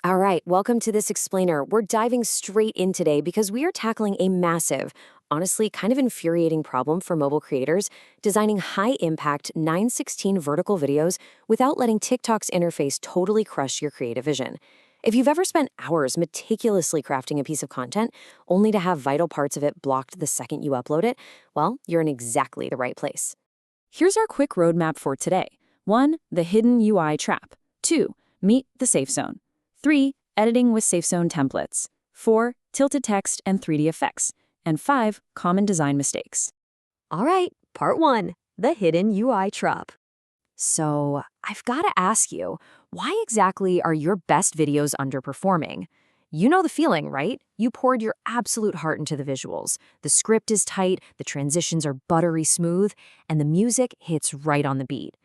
All right, welcome to this explainer. We're diving straight in today because we are tackling a massive, honestly kind of infuriating problem for mobile creators, designing high-impact 916 vertical videos without letting TikTok's interface totally crush your creative vision. If you've ever spent hours meticulously crafting a piece of content only to have vital parts of it blocked the second you upload it, well, you're in exactly the right place. Here's our quick roadmap for today. 1. The hidden UI trap. 2. Meet the safe zone. 3. Editing with SafeZone templates. 4. Tilted text and 3D effects. And 5. Common design mistakes. All right, part 1, the hidden UI trap. So, I've got to ask you, why exactly are your best videos underperforming? You know the feeling, right? You poured your absolute heart into the visuals. The script is tight, the transitions are buttery smooth, and the music hits right on the beat.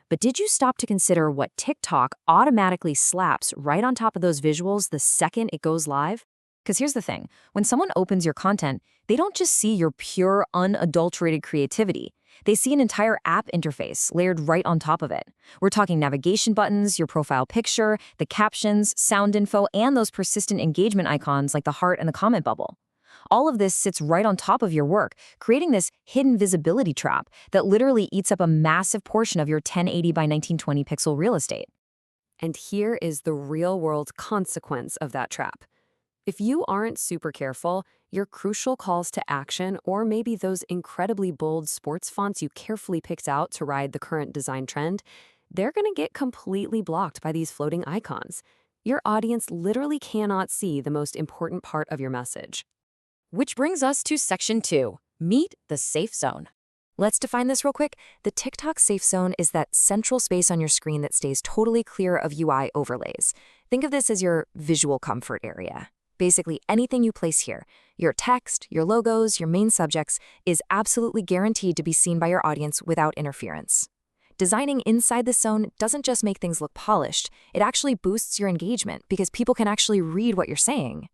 But did you stop to consider what TikTok automatically slaps right on top of those visuals the second it goes live? Because here's the thing, when someone opens your content, they don't just see your pure, unadulterated creativity. They see an entire app interface layered right on top of it. We're talking navigation buttons, your profile picture, the captions, sound info, and those persistent engagement icons like the heart and the comment bubble. All of this sits right on top of your work, creating this hidden visibility trap that literally eats up a massive portion of your 1080 by 1920 pixel real estate. And here is the real-world consequence of that trap. If you aren't super careful, your crucial calls to action, or maybe those incredibly bold sports fonts you carefully picked out to ride the current design trend, they're going to get completely blocked by these floating icons. Your audience literally cannot see the most important part of your message. Which brings us to section 2, meet the safe zone. Let's define this real quick. The TikTok safe zone is that central space on your screen that stays totally clear of UI overlays. Think of this as your visual comfort area. Basically, anything you place here, your text, your logos, your main subjects, is absolutely guaranteed to be seen by your audience without interference. Designing inside this zone doesn't just make things look polished, it actually boosts your engagement because people can actually read what you're saying.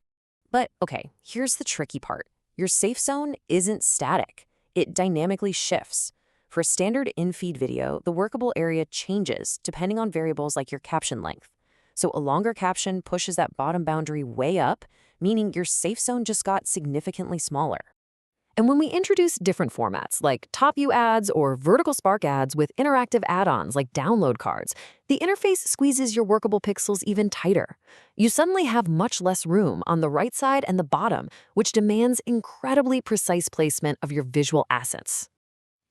But okay, here's the tricky part. Your safe zone isn't static. It dynamically shifts. For a standard in-feed video, the workable area changes depending on variables like your caption length. So a longer caption pushes that bottom boundary way up, meaning your safe zone just got significantly smaller. And when we introduce different formats like top view ads or vertical spark ads with interactive add-ons like download cards, the interface squeezes your workable pixels even tighter. You suddenly have much less room on the right side and the bottom, which demands incredibly precise placement of your visual assets.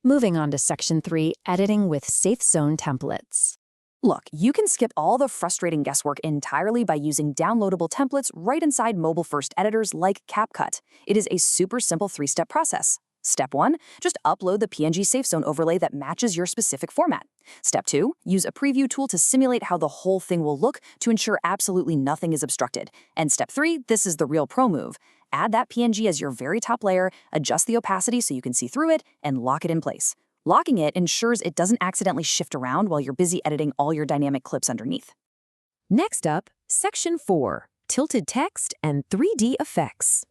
Moving on to section 3, editing with SafeZone templates. Look, you can skip all the frustrating guesswork entirely by using downloadable templates right inside mobile-first editors like CapCut. It is a super simple 3-step process. Step 1, just upload the PNG SafeZone overlay that matches your specific format. Step 2, use a preview tool to simulate how the whole thing will look to ensure absolutely nothing is obstructed. And Step 3, this is the real pro move. Add that PNG as your very top layer, adjust the opacity so you can see through it, and lock it in place. Locking it ensures it doesn't accidentally shift around while you're busy editing all your dynamic clips underneath. Next up, section 4, tilted text and 3D effects.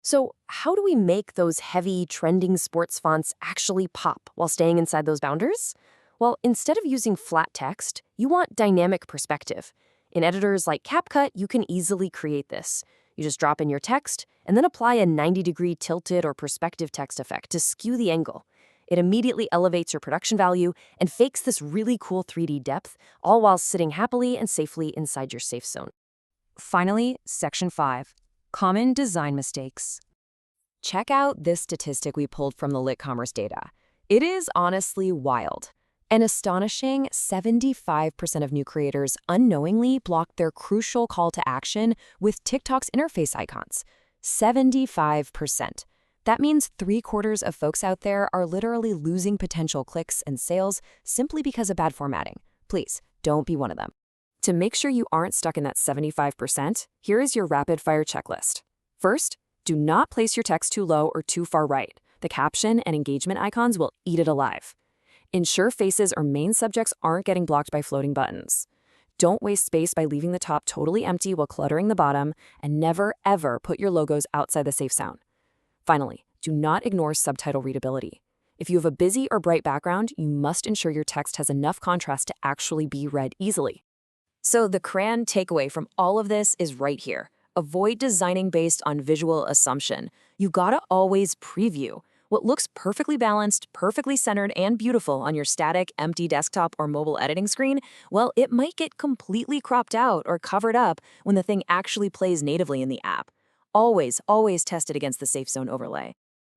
So how do we make those heavy, trending sports fonts actually pop while staying inside those boundaries? Well, instead of using flat text, you want dynamic perspective. In editors like CapCut, you can easily create this. You just drop in your text and then apply a 90-degree tilted or perspective text effect to skew the angle. It immediately elevates your production value and fakes this really cool 3D depth, all while sitting happily and safely inside your safe zone. Finally, section 5, common design mistakes. Check out this statistic we pulled from the LitCommerce data. It is honestly wild. An astonishing 75% of new creators unknowingly blocked their crucial call to action with TikTok's interface icons. 75%. That means 3/4 of folks out there are literally losing potential clicks and sales simply because of bad formatting. Please, don't be one of them. To make sure you aren't stuck in that 75%, here is your rapid-fire checklist. First, do not place your text too low or too far right. The caption and engagement icons will eat it alive. Ensure faces or main subjects aren't getting blocked by floating buttons. Don't waste space by leaving the top totally empty while cluttering the bottom, and never, ever put your logos outside the safe zone. Finally, do not ignore subtitle readability. If you have a busy or bright background, you must ensure your text has enough contrast to actually be read easily. So the grand takeaway from all of this is right here. Avoid designing based on visual assumption. You gotta always preview. What looks perfectly balanced, perfectly centered, and beautiful on your static, empty desktop or mobile editing screen, well, it might get completely cropped out or covered up when the thing actually plays natively in the app. Always test it against the Safe Zone overlay.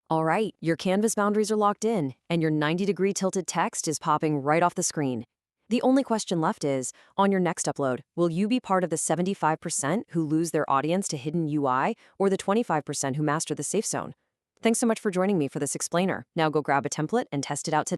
All right, your canvas boundaries are locked in, and your 90-degree tilted text is popping right off the screen. The only question left is, on your next upload, will you be part of the 75% who lose their audience to hidden UI or the 25% who master the Safe Zone? Thanks so much for joining me for this explainer. Now go grab a template and test it out today.